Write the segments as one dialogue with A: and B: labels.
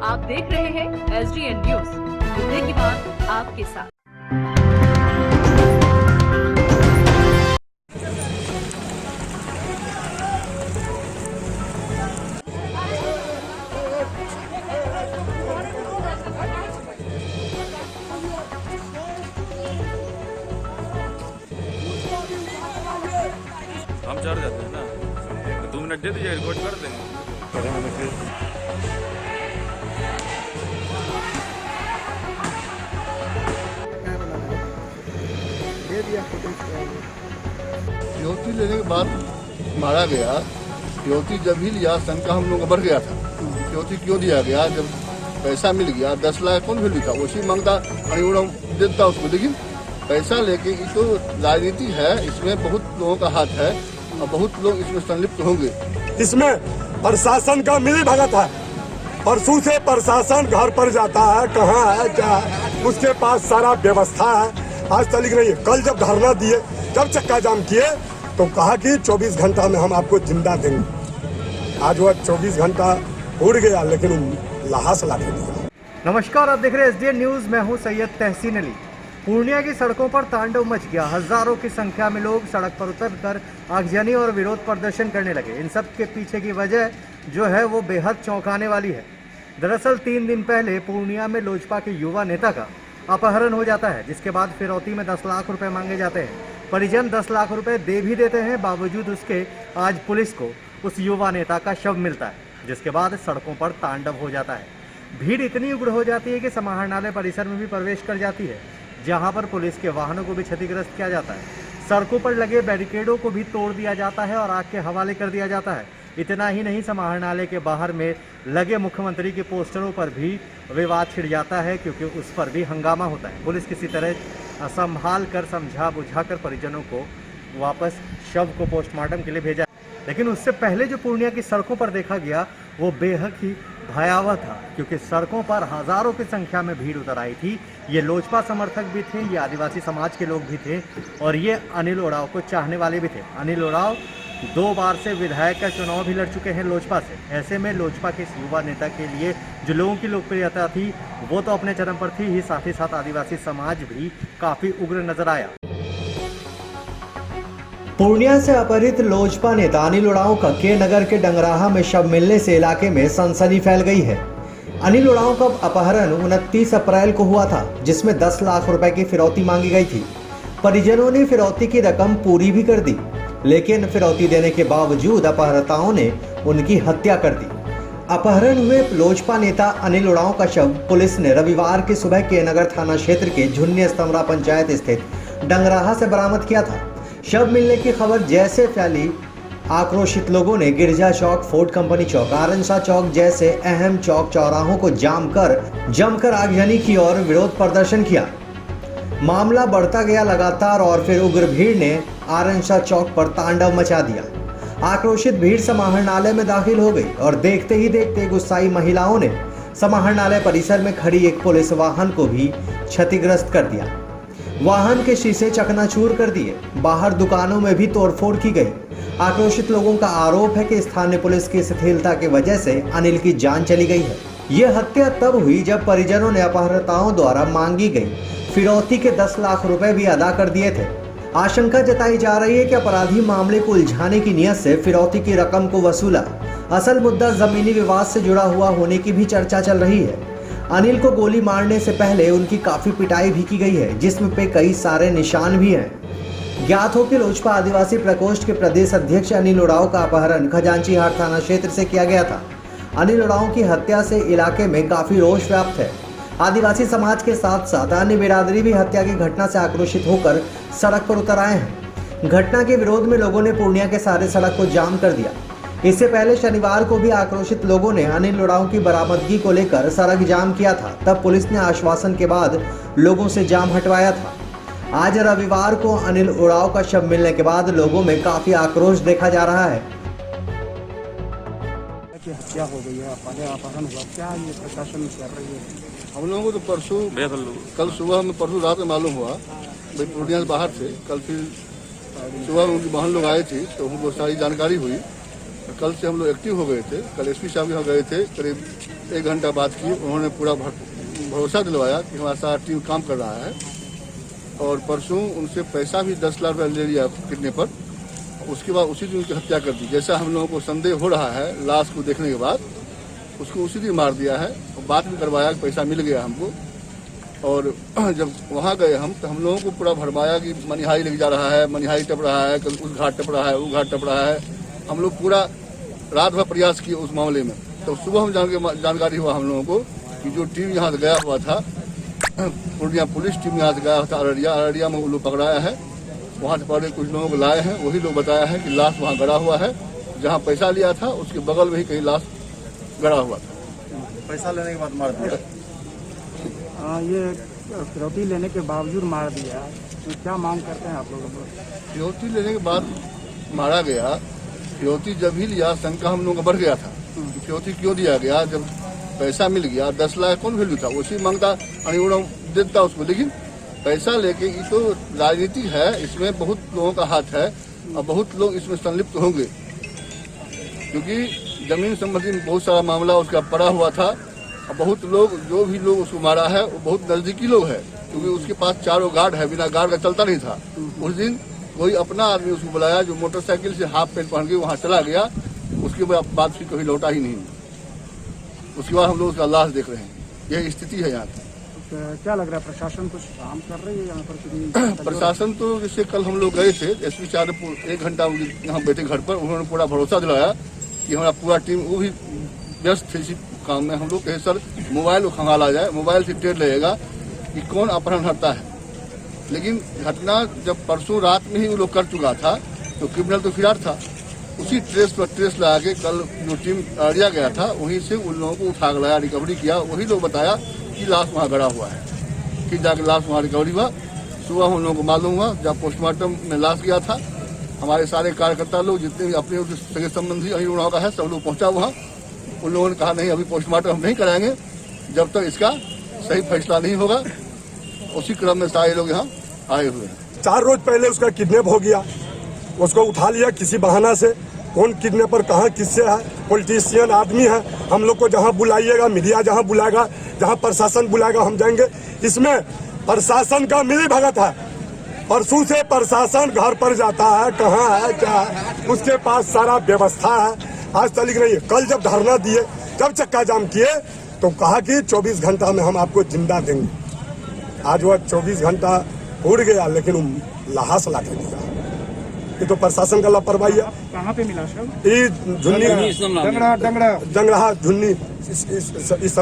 A: आप देख रहे हैं SDN न्यूज, मुद्दे की बात आपके साथ।
B: हम चढ़ जाते हैं ना, 2 मिनट दे दीजिए, रिकॉर्ड कर देंगे।
C: फिरौती लेने के बाद मारा गया। फिरौती जब ही लिया शंका हम लोग का बढ़ गया था। फिरौती क्यों दिया गया? जब पैसा मिल गया 10 लाख कौन भी था, उसी मांगता देता उसको। लेकिन पैसा लेके ये तो राजनीति है, इसमें बहुत लोगों का हाथ है और बहुत लोग इसमें संलिप्त होंगे।
D: इसमें प्रशासन का मिली भगत है। परसों से प्रशासन घर पर जाता है, कहाँ है क्या है, उसके पास सारा व्यवस्था है। आज तक नहीं है। कल जब धरना दिए, जब चक्का जाम किए तो कहा कि 24 घंटा में हम आपको जिंदा देंगे। आज वह 24 घंटा उड़ गया, लेकिन लाश ला के दिया।
E: नमस्कार, आप देख रहे हैं SDN न्यूज। मैं हूं सैयद तहसीन अली। पूर्णिया की सड़कों पर तांडव मच गया। हजारों की संख्या में लोग सड़क पर उतरकर आगजनी और विरोध प्रदर्शन करने लगे। इन सब के पीछे की वजह जो है वो बेहद चौंकाने वाली है। दरअसल 3 दिन पहले पूर्णिया में लोजपा के युवा नेता का अपहरण हो जाता है, जिसके बाद फिरौती में 10 लाख रुपए मांगे जाते हैं। परिजन 10 लाख रुपए दे भी देते हैं, बावजूद उसके आज पुलिस को उस युवा नेता का शव मिलता है, जिसके बाद सड़कों पर तांडव हो जाता है। भीड़ इतनी उग्र हो जाती है कि समाहरणालय परिसर में भी प्रवेश कर जाती है, जहां पर पुलिस के वाहनों को भी क्षतिग्रस्त किया जाता है। सड़कों पर लगे बैरिकेडों को भी तोड़ दिया जाता है और आग के हवाले कर दिया जाता है। इतना ही नहीं, समाहरणालय के बाहर में लगे मुख्यमंत्री के पोस्टरों पर भी विवाद छिड़ जाता है, क्योंकि उस पर भी हंगामा होता है। पुलिस किसी तरह संभाल कर, समझा बुझाकर परिजनों को वापस शव को पोस्टमार्टम के लिए भेजा। लेकिन उससे पहले जो पूर्णिया की सड़कों पर देखा गया वो बेहद ही भयावह था, क्योंकि सड़कों पर हजारों की संख्या में भीड़ उतर आई थी। ये लोजपा समर्थक भी थे, ये आदिवासी समाज के लोग भी थे और ये अनिल उरांव को चाहने वाले भी थे। अनिल उरांव 2 बार से विधायक का चुनाव भी लड़ चुके हैं लोजपा से। ऐसे में लोजपा के इस युवा नेता के लिए जो लोगों की लोकप्रियता थी वो तो अपने चरम पर थी ही, साथ ही साथ आदिवासी समाज भी काफी उग्र नजर आया। पूर्णिया से अपहरित लोजपा नेता अनिल उरांव का के नगर के डंगराहा में शव मिलने से इलाके में सनसनी फैल गई है। अनिल उरांव का अपहरण 29 अप्रैल को हुआ था, जिसमें 10 लाख रुपए की फिरौती मांगी गई थी। परिजनों ने फिरौती की रकम पूरी भी कर दी, लेकिन फिरौती देने के बावजूद अपहर्ताओं ने उनकी हत्या कर दी। अपहरण हुए लोजपा नेता अनिल उरांव का शव पुलिस ने रविवार की सुबह के नगर थाना क्षेत्र के झुन्नी स्तमरा पंचायत स्थित डंगराहा से बरामद किया था। शव मिलने की खबर जैसे फैली, आक्रोशित लोगों ने गिरजा चौक, फोर्ट कंपनी चौक, आरंसा चौक जैसे अहम चौक चौराहों को जमकर आगजनी की और विरोध प्रदर्शन किया। मामला बढ़ता गया लगातार और फिर उग्र भीड़ ने आरंसा चौक पर तांडव मचा दिया। आक्रोशित भीड़ समाहरणालय में दाखिल हो गई और देखते ही देखते गुस्साई महिलाओं ने समाहरणालय परिसर में खड़ी एक पुलिस वाहन को भी क्षतिग्रस्त कर दिया। वाहन के शीशे चकनाचूर कर दिए। बाहर दुकानों में भी तोड़फोड़ की गई। आक्रोशित लोगों का आरोप है कि स्थानीय पुलिस की शिथिलता की वजह से अनिल की जान चली गई है। यह हत्या तब हुई जब परिजनों ने अपहर्ताओं द्वारा मांगी गई फिरौती के 10 लाख रुपए भी अदा कर दिए थे। आशंका जताई जा रही है कि अपराधी मामले को उलझाने की नियत से फिरौती की रकम को वसूला। असल मुद्दा जमीनी विवाद से जुड़ा हुआ होने की भी चर्चा चल रही है। अनिल को गोली मारने से पहले उनकी काफी पिटाई भी की गई है, जिसमें पे कई सारे निशान भी हैं। ज्ञात हो कि लोजपा आदिवासी प्रकोष्ठ के प्रदेश अध्यक्ष अनिल उरांव का अपहरण खजांची हाट थाना क्षेत्र से किया गया था। अनिल उरांव की हत्या से इलाके में काफी रोष व्याप्त है। आदिवासी समाज के साथ साथ अन्य बिरादरी भी हत्या की घटना से आक्रोशित होकर सड़क पर उतर आए हैं। घटना के विरोध में लोगों ने पूर्णिया के सारे सड़क को जाम कर दिया। इससे पहले शनिवार को भी आक्रोशित लोगों ने अनिल उरांव की बरामदगी को लेकर सड़क जाम किया था। तब पुलिस ने आश्वासन के बाद लोगों से जाम हटवाया था। आज रविवार को अनिल उरांव का शव मिलने के बाद लोगों में काफी आक्रोश देखा जा रहा है।
F: हत्या हो गई है, अपहरण हुआ, क्या ये प्रशासन कर रही है?
C: हम लोगों को तो कल सुबह में परसों रात में मालूम हुआ, भाई पूर्णिया से बाहर से। कल फिर सुबह उनकी बहन लोग आए थे तो उनको सारी जानकारी हुई कल से हम लोग एक्टिव हो गए थे। कल एसपी साहब यहाँ गए थे, करीब 1 घंटा बात की। उन्होंने पूरा भरोसा दिलवाया कि हमारा सारा टीम काम कर रहा है। और परसों उनसे पैसा भी 10 लाख रुपया ले लिया किडनी पर। उसके बाद उसी दिन उनकी हत्या कर दी। जैसा हम लोगों को संदेह हो रहा है लाश को देखने के बाद, उसको उसी दिन मार दिया है। और बात भी करवाया कि पैसा मिल गया हमको। और जब वहाँ गए हम, तो हम लोगों को पूरा भरमाया कि मनिहारी लेके जा रहा है, मनिहारी टप रहा है, कल उस घाट टप रहा है, वो घाट टप रहा है। हम लोग पूरा रात भर प्रयास किए उस मामले में। तो सुबह हम जानकारी हुआ हम लोगों को कि जो टीम यहाँ से गया हुआ था, पूर्णिया पुलिस टीम यहाँ से गया था अररिया में वो लोग पकड़ाया है। वहाँ से पहले कुछ लोगों को लाए हैं, वही लोग बताया है कि लाश वहाँ गड़ा हुआ है। जहाँ पैसा लिया था उसके बगल में ही कहीं लाश गड़ा हुआ था।
F: पैसा लेने के बाद मार दिया। ये फिरौती लेने के बावजूद मार दिया, तो क्या मांग करते हैं आप लोग?
C: फिरौती लेने के बाद मारा गया। फिरौती जब ही लिया शंका हम लोगों का बढ़ गया था। फिरौती क्यों दिया गया? जब पैसा मिल गया, 10 लाख कौन वैल्यू था, उसी मांगता अनिवार्य देता उसको। लेकिन पैसा लेके, ये तो राजनीति है, इसमें बहुत लोगों का हाथ है और बहुत लोग इसमें संलिप्त होंगे। क्योंकि जमीन संबंधी बहुत सारा मामला उसका पड़ा हुआ था। और बहुत लोग, जो भी लोग उसको मारा है वो बहुत नजदीकी लोग हैं। क्योंकि उसके पास 4 गार्ड है, बिना गार्ड का चलता नहीं था। उस दिन कोई अपना आदमी उसको बुलाया जो मोटरसाइकिल से हाफ पैंट पहन के वहाँ चला गया। उसके बाद फिर कभी लौटा ही नहीं। उसके बाद हम लोग उसका लाश देख रहे हैं। यह स्थिति है यहाँ की।
F: क्या लग रहा है, प्रशासन कुछ काम कर रही है यहाँ पर?
C: प्रशासन तो जैसे कल हम लोग गए थे, एसपी साहब ने 1 घंटा यहाँ बैठे घर पर। उन्होंने पूरा भरोसा दिलाया कि हमारा पूरा टीम, वो भी व्यस्त थे इसी काम में। हम लोग कहे सर मोबाइल को खंगाला जाए, मोबाइल से टेर रहेगा कि कौन अपहरण करता है। लेकिन घटना जब परसों रात में ही वो लोग कर चुका था, तो क्रिमिनल तो फिरार था। उसी ट्रेस पर ट्रेस लगा के कल जो टीम अररिया गया था, वहीं से उन लोगों को उठा लाया, रिकवरी किया। वही लोग बताया कि लाश वहाँ गड़ा हुआ है। फिर जाके लाश वहाँ रिकवरी हुआ। सुबह हम लोगों को मालूम हुआ, जब पोस्टमार्टम में लाश गया था, हमारे सारे कार्यकर्ता लोग जितने भी अपने सगे संबंधी अनिल का है, सब लोग पहुँचा वहाँ। उन लोगों ने कहा नहीं, अभी पोस्टमार्टम हम नहीं कराएंगे जब तक इसका सही फैसला नहीं होगा। उसी क्रम में सारे लोग यहाँ आए हुए हैं।
D: 4 रोज पहले उसका किडनैप हो गया, उसको उठा लिया किसी बहाना से। कौन किडनैपर कहाँ किससे है, पॉलिटिशियन आदमी है। हम लोग को जहाँ बुलाइएगा, मीडिया जहाँ बुलाएगा, जहाँ प्रशासन बुलाएगा, हम जाएंगे। इसमें प्रशासन का मिली भगत है। परसों से प्रशासन घर पर जाता है, कहाँ है क्या है, उसके पास सारा व्यवस्था है। आज तक नहीं है। कल जब धरना दिए, जब चक्का जाम किए, तो कहा कि 24 घंटा में हम आपको जिंदा देंगे। आज वह 24 घंटा उड़ गया, लेकिन लाश ला के दिया। ये तो प्रशासन का लापरवाही है।
F: कहाँ पे मिला शव?
D: ये झुन्नी डंगराहा झुन्नी इस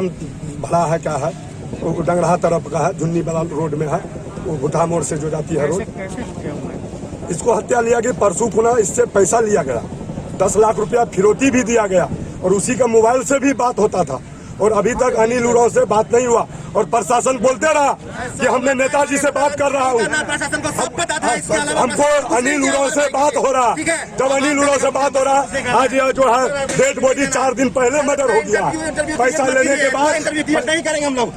D: भला है, क्या है वो, डंगराहा तरफ का है, झुन्नी वाला रोड में है, वो भुटा मोड़ से जो जाती है रोड।
F: कैसे हत्या हुआ है?
D: इसको हत्या लिया गया परसों पुनः। इससे पैसा लिया गया, 10 लाख रुपया फिरौती भी दिया गया। और उसी का मोबाइल से भी बात होता था। और अभी तक अनिल उरांव से बात नहीं हुआ। और प्रशासन बोलते रहा कि हमने नेताजी से बात कर रहा हूँ। हमको अनिल उरांव से बात हो रहा। जब अनिल उरांव से बात हो रहा, आज यह जो है डेड बॉडी 4 दिन पहले मर्डर हो गया, पैसा लेने के बाद नहीं करेंगे हम लोग।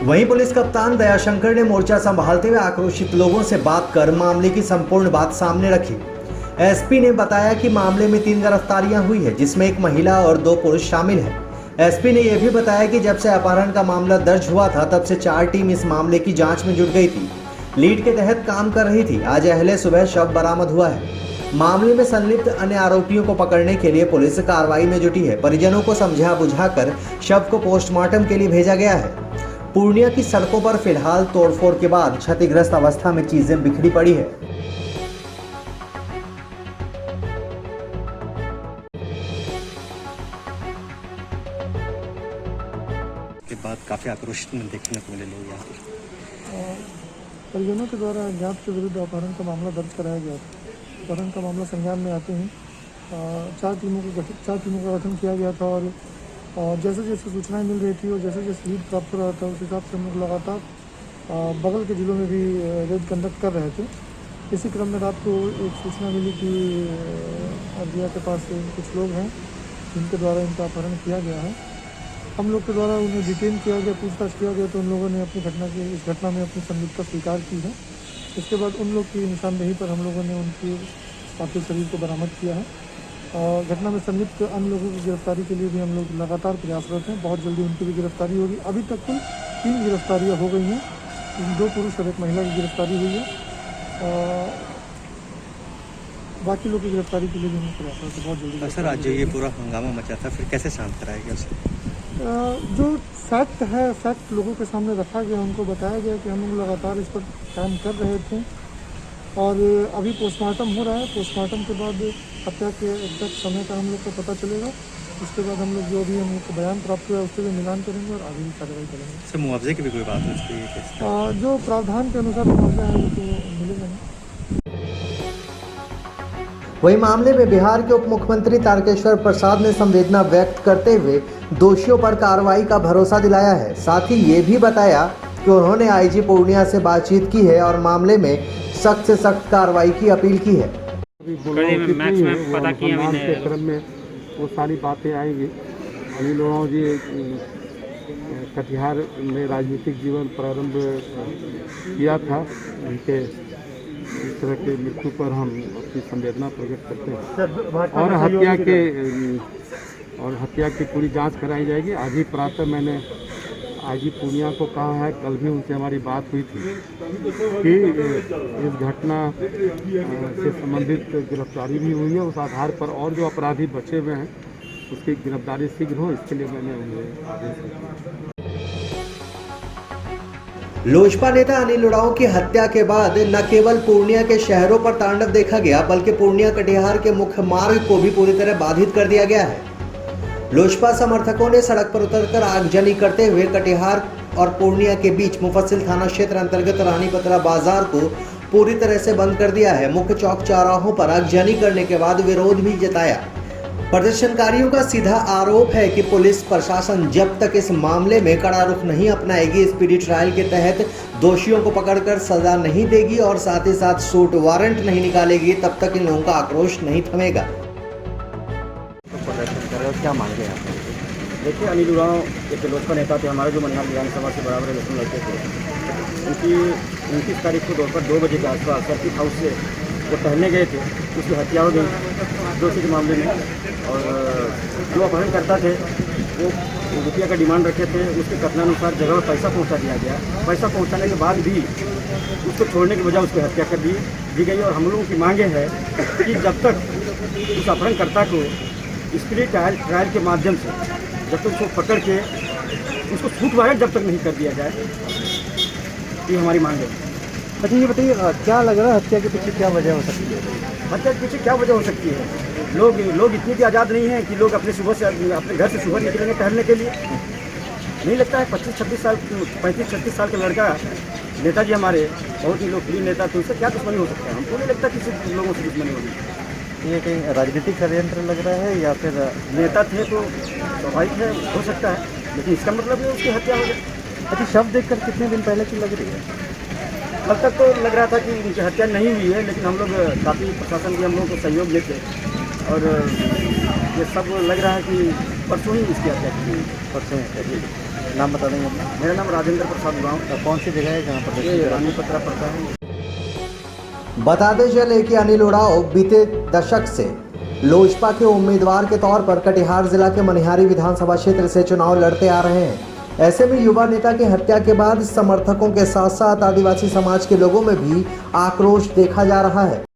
E: वहीं पुलिस कप्तान दयाशंकर ने मोर्चा संभालते हुए आक्रोशित लोगों से बात कर मामले की संपूर्ण बात सामने रखी। एसपी ने बताया कि मामले में 3 गिरफ्तारियां हुई है, जिसमें 1 महिला और 2 पुरुष शामिल हैं। एसपी ने यह भी बताया कि जब से अपहरण का मामला दर्ज हुआ था, तब से 4 टीम इस मामले की जांच में जुट गई थी, लीड के तहत काम कर रही थी। आज अहले सुबह शव बरामद हुआ है। मामले में संलिप्त अन्य आरोपियों को पकड़ने के लिए पुलिस कार्रवाई में जुटी है। परिजनों को समझा बुझाकर शव को पोस्टमार्टम के लिए भेजा गया है। पूर्णिया की सड़कों पर फिलहाल तोड़फोड़ के बाद क्षतिग्रस्त अवस्था में चीजें बिखरी पड़ी है।
G: के बाद काफ़ी आक्रोशित देखने को मिले लोग यहाँ पर।
H: परिजनों के द्वारा अज्ञात के विरुद्ध अपहरण का मामला दर्ज कराया गया था। अपहरण का मामला संज्ञान में आते ही 4 टीमों का गठन किया गया था। और जैसे जैसे सूचनाएं मिल रही थी और जैसे जैसे लीड प्राप्त हो रहा था, उस हिसाब से हम लोग लगातार बगल के जिलों में भी रेड कंडक्ट कर रहे थे। इसी क्रम में रात को एक सूचना मिली कि अररिया के पास कुछ लोग हैं जिनके द्वारा इनका अपहरण किया गया है। हम लोग के द्वारा उन्हें डिटेन किया गया, पूछताछ किया गया, तो उन लोगों ने इस घटना में अपनी संलिप्तता स्वीकार की है। इसके बाद उन लोग की निशानदेही पर हम लोगों ने उनकी पार्थिव शरीर को बरामद किया है। घटना में संलिप्त अन्य लोगों की गिरफ्तारी के लिए भी हम लोग लगातार प्रयासरत हैं। बहुत जल्दी उनकी भी गिरफ्तारी होगी। अभी तक कुल 3 गिरफ्तारियाँ हो गई हैं। 2 पुरुष और 1 महिला की गिरफ्तारी हुई है। बाकी लोग की गिरफ्तारी के लिए भी हम प्रयासरत हैं। बहुत जल्दी
G: सर, आज जो ये पूरा हंगामा मचा था, फिर कैसे शांत कराया गया उसे?
H: जो फैक्ट है, फैक्ट लोगों के सामने रखा गया, उनको बताया गया कि हम लोग लगातार इस पर काम कर रहे थे और अभी पोस्टमार्टम हो रहा है। पोस्टमार्टम के बाद हत्या के एग्जैक्ट समय का हम लोग को पता चलेगा। उसके बाद हम लोग जो भी हम लोग को बयान प्राप्त हुआ है उससे भी मिलान करेंगे और आगे भी कार्रवाई करेंगे।
G: सर, मुआवजे की भी कोई बात हो सकती है?
H: जो प्रावधान के अनुसार मुआवजा है वो तो मिलेगा नहीं।
E: वही मामले में बिहार के उप मुख्यमंत्री तारकेश्वर प्रसाद ने संवेदना व्यक्त करते हुए दोषियों पर कार्रवाई का भरोसा दिलाया है। साथ ही ये भी बताया कि उन्होंने आईजी पूर्णिया से बातचीत की है और मामले में सख्त से सख्त कार्रवाई की अपील की है।
F: के क्रम में वो सारी बातें आएंगी। अनिल उरांव जी कटिहार में राजनीतिक जीवन प्रारंभ किया था। उनके इस तरह के मृत्यु पर हम अपनी संवेदना प्रकट करते हैं और हत्या की पूरी जांच कराई जाएगी। आज ही प्रातः मैंने आईजी पूर्णिया को कहा है, कल भी उनसे हमारी बात हुई थी कि इस घटना से संबंधित गिरफ्तारी भी हुई है। उस आधार पर और जो अपराधी बचे हुए हैं उसकी गिरफ्तारी शीघ्र हो, इसके लिए मैंने उन्हें आदेश दिया।
E: लोजपा नेता अनिल उरांव की हत्या के बाद न केवल पूर्णिया के शहरों पर तांडव देखा गया, बल्कि पूर्णिया कटिहार के मुख्य मार्ग को भी पूरी तरह बाधित कर दिया गया है। लोजपा समर्थकों ने सड़क पर उतरकर आगजनी करते हुए कटिहार और पूर्णिया के बीच मुफस्सिल थाना क्षेत्र अंतर्गत रानीपत्रा बाजार को पूरी तरह से बंद कर दिया है। मुख्य चौक चौराहों पर आगजनी करने के बाद विरोध भी जताया। प्रदर्शनकारियों का सीधा आरोप है कि पुलिस प्रशासन जब तक इस मामले में कड़ा रुख नहीं अपनाएगी, स्पीडी ट्रायल के तहत दोषियों को पकड़कर सजा नहीं देगी और साथ ही साथ सूट वारंट नहीं निकालेगी, तब तक इन लोगों का आक्रोश नहीं थमेगा।
F: प्रदर्शन कर रहे हो, क्या मांगे आप? देखिए, अनिल उरांव एक लोजपा नेता थे, हमारे जो मनिहार विधानसभा से बराबर इलेक्शन लड़ते थे। उनकी 29 तारीख को दोपहर 2 बजे के आसपास सर्किट हाउस से वो टहलने गए थे, उसकी हत्या हो गई दोषी के मामले में। और जो अपहरणकर्ता थे वो रुपया का डिमांड रखे थे, उसके कथनानुसार जगह पर पैसा पहुंचा दिया गया। पैसा पहुंचाने के बाद भी उसको छोड़ने की बजाय उसकी हत्या कर दी गई। और हम लोगों की मांगे है कि जब तक उस अपहरणकर्ता को स्पीडी ट्रायल के माध्यम से जब तक उसको पकड़ के उसको छूट वारंट जब तक नहीं कर दिया जाए, ये हमारी मांग है।
H: अच्छा, ये बताइए क्या लग रहा है हत्या के पीछे क्या वजह हो सकती है?
F: हत्या के पीछे क्या वजह हो सकती है? लोग इतनी भी आज़ाद नहीं हैं कि लोग अपने घर से सुबह निकलेंगे टहलने के लिए। नहीं लगता है 35-36 साल का लड़का नेताजी हमारे बहुत ही लोकप्रिय नेता थे, उससे क्या दुश्मनी हो सकता है? हमको नहीं लगता किसी लोगों से दुश्मनी होगी।
H: ये कहीं राजनीतिक षड्यंत्र लग रहा है या फिर
F: नेता थे तो स्वाभाविक है, हो सकता है, लेकिन इसका मतलब नहीं उसकी हत्या हो जाए।
H: अच्छा, शव देखकर कितने दिन पहले की लग रही है?
F: अब तक तो लग रहा था कि उनकी हत्या नहीं हुई है, लेकिन हम लोग काफ़ी प्रशासन भी हम लोगों को सहयोग देते और ये सब लग रहा है कि परसों ही इसकी हत्या की।
H: परसों ही। नाम बता देंगे अपना?
F: मेरा नाम राजेंद्र प्रसाद उरांव।
H: कौन सी जगह है जहाँ पर?
F: ये रानीपत्रा पड़ता है।
E: बताते चले कि अनिल उरांव बीते दशक से लोजपा के उम्मीदवार के तौर पर कटिहार जिला के मनिहारी विधानसभा क्षेत्र से चुनाव लड़ते आ रहे हैं। ऐसे में युवा नेता की हत्या के बाद समर्थकों के साथ साथ आदिवासी समाज के लोगों में भी आक्रोश देखा जा रहा है।